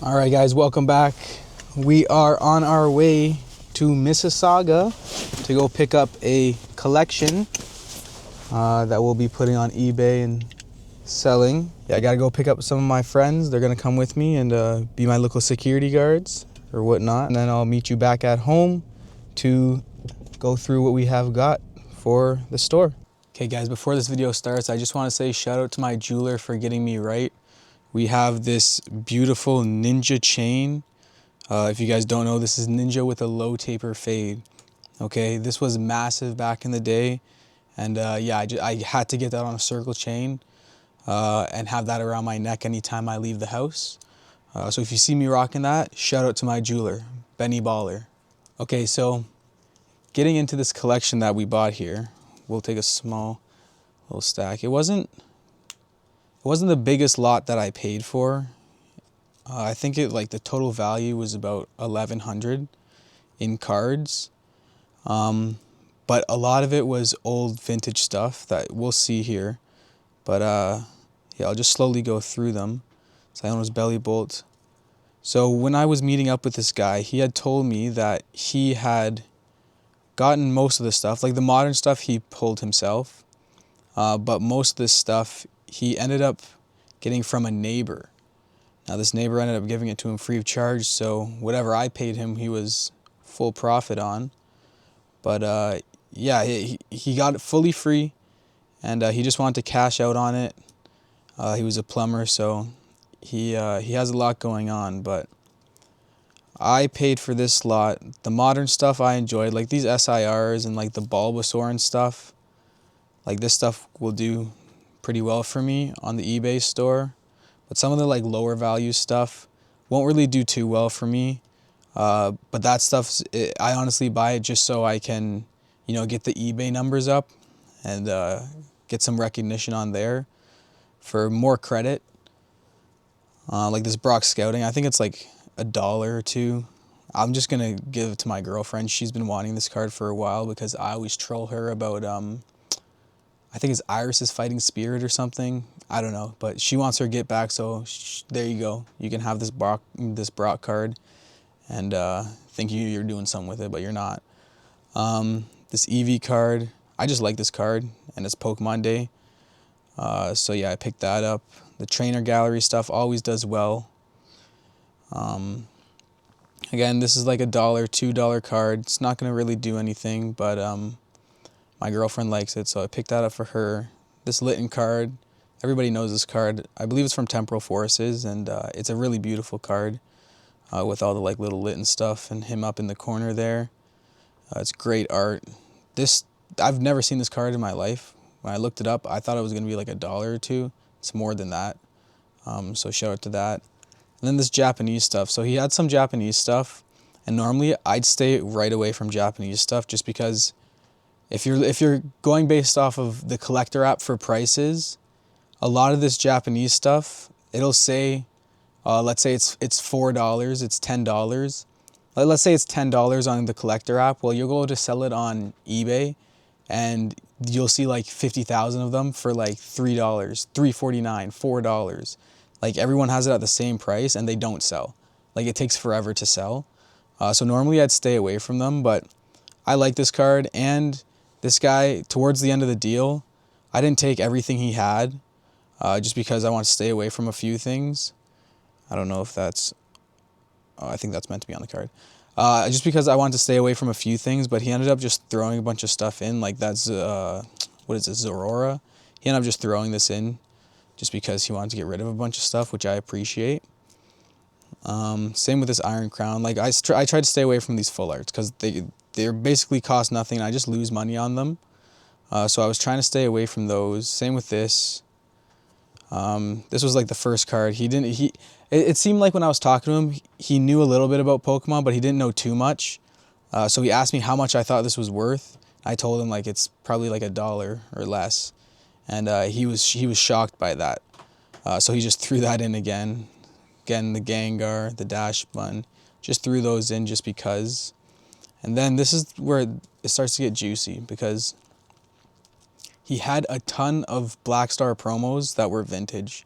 All right, guys, welcome back. We are on our way to Mississauga to go pick up a collection that we'll be putting on eBay and selling. Yeah, I gotta go pick up some of my friends. They're gonna come with me and be my local security guards or whatnot. And then I'll meet you back at home to go through what we have got for the store. Okay, guys, before this video starts, I just want to say shout out to my jeweler for getting me right. We have this beautiful ninja chain. If you guys don't know, this is ninja with a low taper fade. Okay, this was massive back in the day. And yeah, I had to get that on a circle chain and have that around my neck anytime I leave the house. So if you see me rocking that, shout out to my jeweler, Benny Baller. Okay, so getting into this collection that we bought here, we'll take a small little stack. It wasn't the biggest lot that I paid for. I think the total value was about 1,100 in cards. But a lot of it was old vintage stuff that we'll see here. But yeah, I'll just slowly go through them. Siono's Belly Bolt. So when I was meeting up with this guy, he had told me that he had gotten most of the stuff. Like the modern stuff he pulled himself. But most of this stuff he ended up getting from a neighbor. Now this neighbor ended up giving it to him free of charge, so whatever I paid him, he was full profit on. But yeah, he got it fully free, and he just wanted to cash out on it. He was a plumber, so he has a lot going on. But I paid for this lot. The modern stuff I enjoyed, like these SIRs and like the Bulbasaur and stuff. Like this stuff will do pretty well for me on the eBay store. But some of the like lower value stuff won't really do too well for me. But that stuff, I honestly buy it just so I can, get the eBay numbers up and get some recognition on there for more credit. Like this Brock Scouting, I think it's like $1 or $2. I'm just gonna give it to my girlfriend. She's been wanting this card for a while because I always troll her about I think it's Iris's Fighting Spirit or something. I don't know, but she wants her get back, so there you go. You can have this Brock card and think you're doing something with it, but you're not. This Eevee card, I just like this card, and it's Pokemon Day. So yeah, I picked that up. The Trainer Gallery stuff always does well. Again, this is like $1, $2 card. It's not gonna really do anything, but my girlfriend likes it, so I picked that up for her. This Litten card, everybody knows this card. I believe it's from Temporal Forces, and it's a really beautiful card with all the like little Litten stuff and him up in the corner there. It's great art. I've never seen this card in my life. When I looked it up, I thought it was going to be like $1 or $2. It's more than that. So shout out to that. And then this Japanese stuff. So he had some Japanese stuff, and normally I'd stay right away from Japanese stuff just because if you're going based off of the collector app for prices, a lot of this Japanese stuff, it'll say, let's say it's $4, it's $10. Let's say it's $10 on the collector app. Well, you'll go to sell it on eBay, and you'll see like 50,000 of them for like $3, $3.49, $4. Like everyone has it at the same price, and they don't sell. Like it takes forever to sell. So normally I'd stay away from them, but I like this card, and this guy, towards the end of the deal, I didn't take everything he had just because I want to stay away from a few things. I don't know if that's... I think that's meant to be on the card. Just because I wanted to stay away from a few things, but he ended up just throwing a bunch of stuff in. Like that's... what is it? Zorora? He ended up just throwing this in just because he wanted to get rid of a bunch of stuff, which I appreciate. Same with this Iron Crown. Like I tried to stay away from these full arts because they basically cost nothing, and I just lose money on them. So I was trying to stay away from those. Same with this. This was like the first card. It seemed like when I was talking to him, he knew a little bit about Pokemon, but he didn't know too much. So he asked me how much I thought this was worth. I told him like it's probably like $1 or less, and he was shocked by that. So he just threw that in again. Again, the Gengar, the Dash Bun, just threw those in just because. And then this is where it starts to get juicy because he had a ton of Black Star promos that were vintage.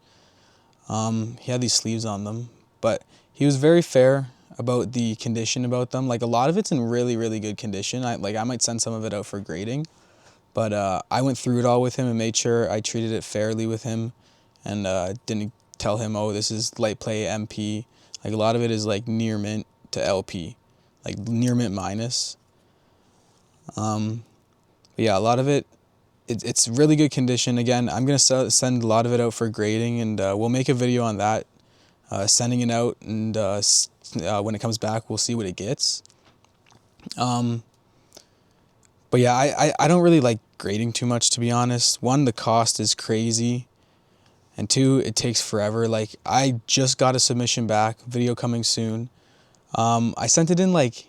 He had these sleeves on them, but he was very fair about the condition about them. Like a lot of it's in really, really good condition. I might send some of it out for grading, but I went through it all with him and made sure I treated it fairly with him, and didn't tell him, oh, this is light play MP. Like a lot of it is like near mint to LP, like near mint minus. But yeah, a lot of it's really good condition. Again, I'm gonna send a lot of it out for grading, and we'll make a video on that, sending it out, and when it comes back, we'll see what it gets. But yeah, I don't really like grading too much, to be honest. One, the cost is crazy, and two, it takes forever. Like I just got a submission back, video coming soon. I sent it in like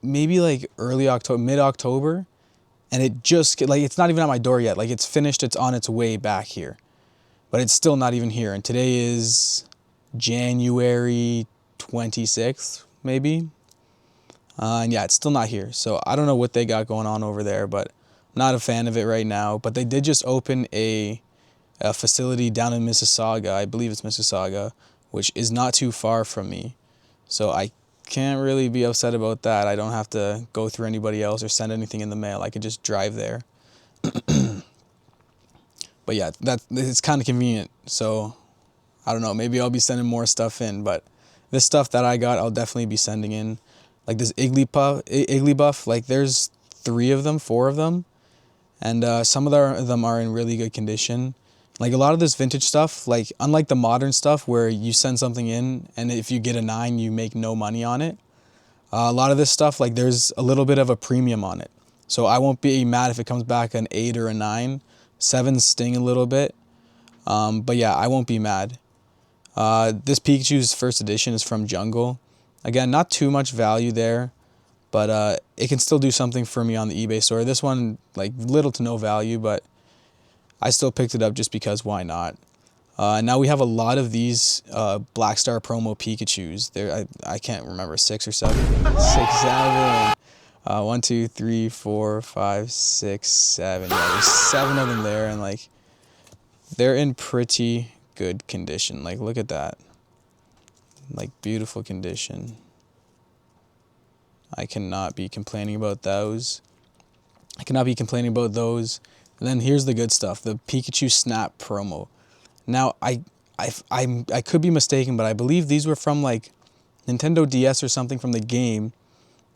maybe like early October, mid-October, and it just, like, it's not even at my door yet. Like it's finished, it's on its way back here, but it's still not even here. And today is January 26th, maybe. And yeah, it's still not here. So I don't know what they got going on over there, but I'm not a fan of it right now. But they did just open a facility down in Mississauga. I believe it's Mississauga, which is not too far from me. So I can't really be upset about that. I don't have to go through anybody else or send anything in the mail. I could just drive there. But yeah, it's kind of convenient. So I don't know, maybe I'll be sending more stuff in, but this stuff that I got, I'll definitely be sending in. Like this Igglybuff, like there's 4 of them, and some of them are in really good condition. Like a lot of this vintage stuff, like unlike the modern stuff where you send something in and if you get a 9, you make no money on it. A lot of this stuff, like there's a little bit of a premium on it. So I won't be mad if it comes back an 8 or a 9. 7s sting a little bit. But yeah, I won't be mad. This Pikachu's first edition is from Jungle. Again, not too much value there, but it can still do something for me on the eBay store. This one, like little to no value, but I still picked it up just because why not? Now we have a lot of these Black Star promo Pikachus. I can't remember, 6 or 7. 6, 7. 1, 2, 3, 4, 5, 6, 7. Yeah, there's 7 of them there, and like they're in pretty good condition. Like look at that. Like beautiful condition. I cannot be complaining about those. And then here's the good stuff, the Pikachu Snap promo. Now I could be mistaken, but I believe these were from like Nintendo DS or something from the game.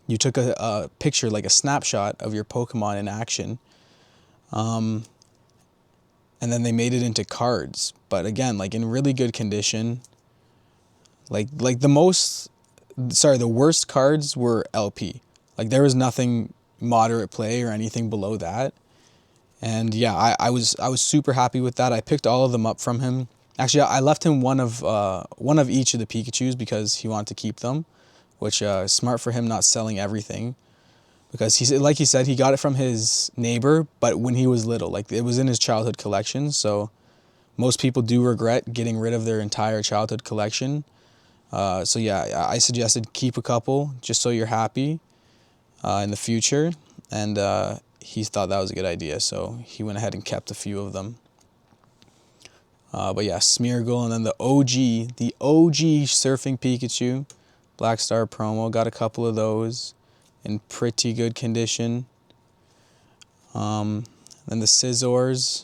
You took a picture, like a snapshot of your Pokemon in action, and then they made it into cards. But again, like in really good condition. Like the worst cards were LP. Like there was nothing moderate play or anything below that. And yeah, I was super happy with that. I picked all of them up from him. Actually, I left him one of each of the Pikachus because he wanted to keep them, which is smart for him, not selling everything. Because like he said, he got it from his neighbor, but when he was little, like it was in his childhood collection. So most people do regret getting rid of their entire childhood collection. So yeah, I suggested keep a couple just so you're happy in the future, and he thought that was a good idea, so he went ahead and kept a few of them. But yeah, Smeargle, and then the OG Surfing Pikachu, Black Star promo, got a couple of those in pretty good condition. Then the Scizors,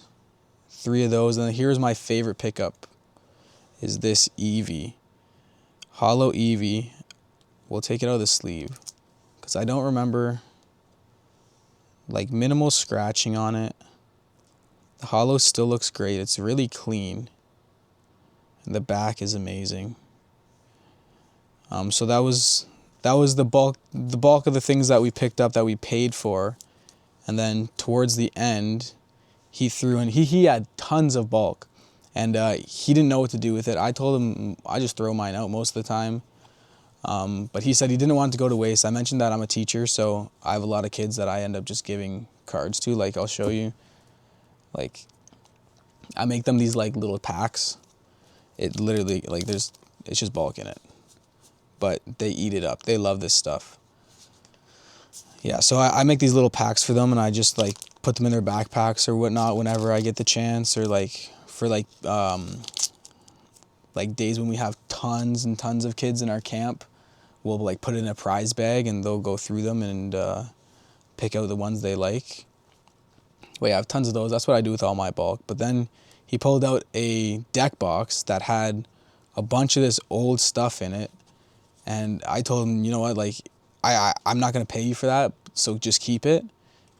3 of those, and then here's my favorite pickup, is this Eevee. Hollow Eevee. We'll take it out of the sleeve because I don't remember, like, minimal scratching on it. The hollow still looks great. It's really clean. And the back is amazing. So that was the bulk of the things that we picked up that we paid for. And then towards the end, he threw in, he had tons of bulk. And he didn't know what to do with it. I told him I just throw mine out most of the time. But he said he didn't want it to go to waste. I mentioned that I'm a teacher, so I have a lot of kids that I end up just giving cards to. Like, I'll show you. Like, I make them these, like, little packs. It literally, like, it's just bulk in it. But they eat it up. They love this stuff. Yeah, so I make these little packs for them, and I just, like, put them in their backpacks or whatnot whenever I get the chance, or, like, for, like, like days when we have tons and tons of kids in our camp, we'll like put it in a prize bag and they'll go through them and pick out the ones they like. Well, yeah, I have tons of those. That's what I do with all my bulk. But then he pulled out a deck box that had a bunch of this old stuff in it. And I told him, you know what, like, I'm not going to pay you for that, so just keep it.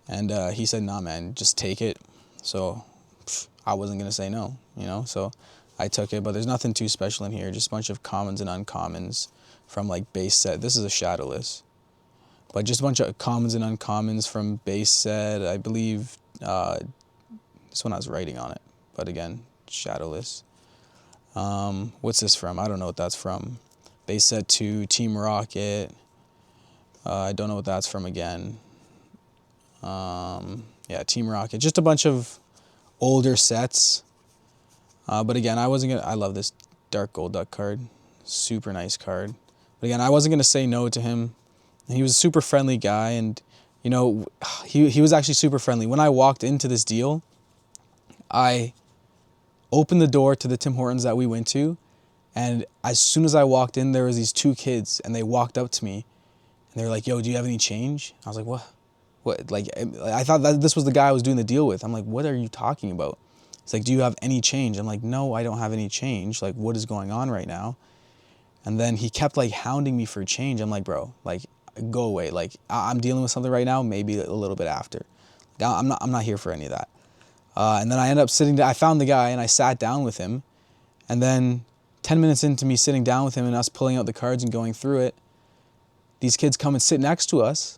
And he said, nah, man, just take it. So I wasn't going to say no, you know, so I took it. But there's nothing too special in here, just a bunch of commons and uncommons from, like, base set. This is a shadowless. But just a bunch of commons and uncommons from base set. I believe this one has writing on it, but again, shadowless. What's this from? I don't know what that's from. Base set 2, Team Rocket. I don't know what that's from again. Yeah, Team Rocket. Just a bunch of older sets. But again, I wasn't gonna. I love this Dark Gold Duck card. Super nice card. But again, I wasn't gonna say no to him. He was a super friendly guy, and you know, he was actually super friendly. When I walked into this deal, I opened the door to the Tim Hortons that we went to, and as soon as I walked in, there was these 2 kids, and they walked up to me, and they were like, "Yo, do you have any change?" I was like, "What? What?" Like, I thought that this was the guy I was doing the deal with. I'm like, "What are you talking about?" It's like, "Do you have any change?" I'm like, "No, I don't have any change. Like, what is going on right now?" And then he kept like hounding me for change. I'm like, "Bro, like, go away. Like, I'm dealing with something right now. Maybe a little bit after. I'm not here for any of that." And then I ended up sitting down. I found the guy and I sat down with him. And then 10 minutes into me sitting down with him and us pulling out the cards and going through it, these kids come and sit next to us.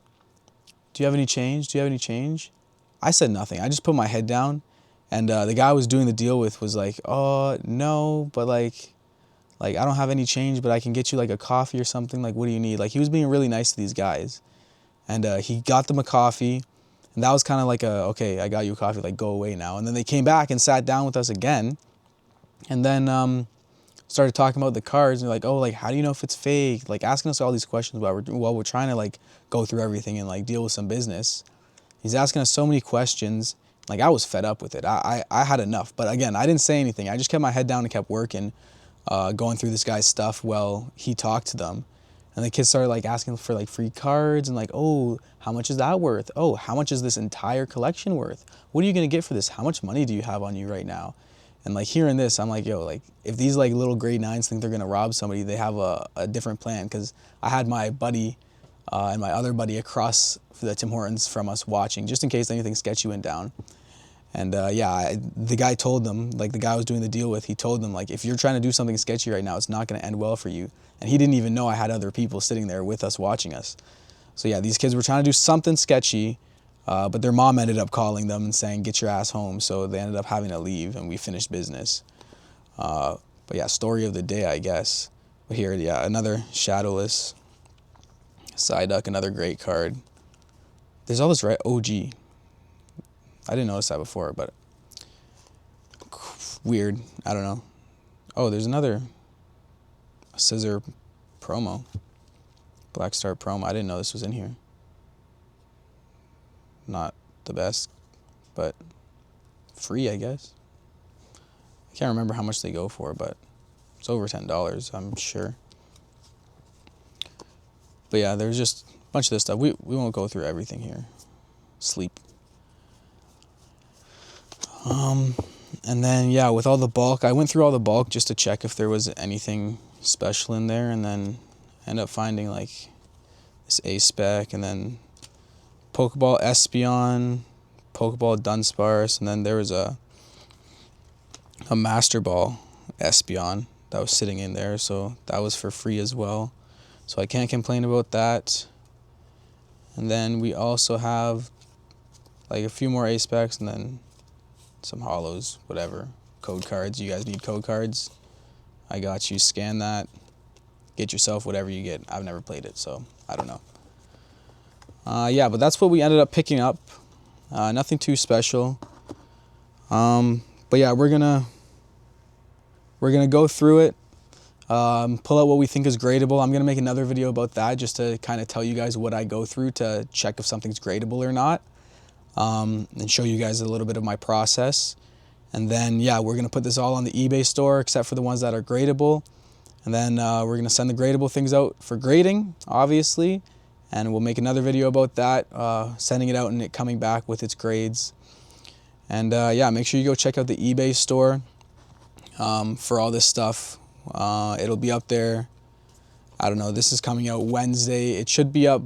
"Do you have any change? Do you have any change?" I said nothing. I just put my head down. And the guy I was doing the deal with was like, "Oh, no, but like I don't have any change, but I can get you like a coffee or something. Like, what do you need?" Like, he was being really nice to these guys. And he got them a coffee. And that was kind of like okay, I got you a coffee, like, go away now. And then they came back and sat down with us again. And then started talking about the cards. And they're like, "Oh, like, how do you know if it's fake?" Like, asking us all these questions while we're trying to, like, go through everything and, like, deal with some business. He's asking us so many questions. Like, I was fed up with it. I had enough. But again, I didn't say anything. I just kept my head down and kept working, going through this guy's stuff while he talked to them. And the kids started like asking for like free cards and like, "Oh, how much is that worth? Oh, how much is this entire collection worth? What are you gonna get for this? How much money do you have on you right now?" And like hearing this, I'm like, yo, like if these like little grade 9s think they're gonna rob somebody, they have a different plan. Because I had my buddy and my other buddy across the Tim Hortons from us watching, just in case anything sketchy went down. And yeah, the guy told them, like the guy I was doing the deal with, he told them, like, if you're trying to do something sketchy right now, it's not going to end well for you. And he didn't even know I had other people sitting there with us watching us. So yeah, these kids were trying to do something sketchy, but their mom ended up calling them and saying, "Get your ass home." So they ended up having to leave, and we finished business. But yeah, story of the day, I guess. But here, yeah, another shadowless Psyduck, another great card. There's all this, right? OG. I didn't notice that before, but weird. I don't know. Oh, there's another Scissor promo. Black Star promo. I didn't know this was in here. Not the best, but free, I guess. I can't remember how much they go for, but it's over $10, I'm sure. But yeah, there's just a bunch of this stuff. We won't go through everything here. Sleep. And then, yeah, with all the bulk, I went through all the bulk just to check if there was anything special in there, and then end up finding, like, this A-Spec, and then Pokeball Espeon, Pokeball Dunsparce, and then there was a Master Ball Espeon that was sitting in there, so that was for free as well. So I can't complain about that. And then we also have, like, a few more A-Specs, and then some hollows, whatever. Code cards. You guys need code cards? I got you. Scan that. Get yourself whatever you get. I've never played it, so I don't know. Yeah, but that's what we ended up picking up. Nothing too special. But yeah, we're gonna go through it. Pull out what we think is gradable. I'm gonna make another video about that just to kind of tell you guys what I go through to check if something's gradable or not. And show you guys a little bit of my process. And then, yeah, we're going to put this all on the eBay store except for the ones that are gradable. And then we're going to send the gradable things out for grading, obviously. And we'll make another video about that, sending it out and it coming back with its grades. And yeah, make sure you go check out the eBay store for all this stuff. It'll be up there. I don't know, this is coming out Wednesday. It should be up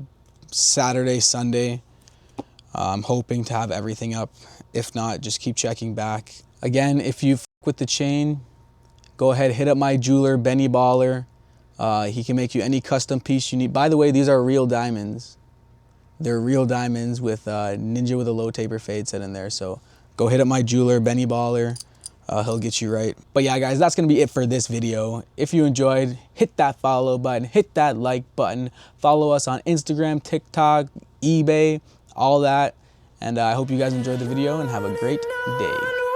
Saturday, Sunday. I'm hoping to have everything up. If not, just keep checking back. Again, if you f with the chain, go ahead, hit up my jeweler, Benny Baller. He can make you any custom piece you need. By the way, these are real diamonds. They're real diamonds with Ninja with a low taper fade set in there. So go hit up my jeweler, Benny Baller. He'll get you right. But yeah, guys, that's going to be it for this video. If you enjoyed, hit that follow button, hit that like button. Follow us on Instagram, TikTok, eBay, all that. And I hope you guys enjoyed the video and have a great day.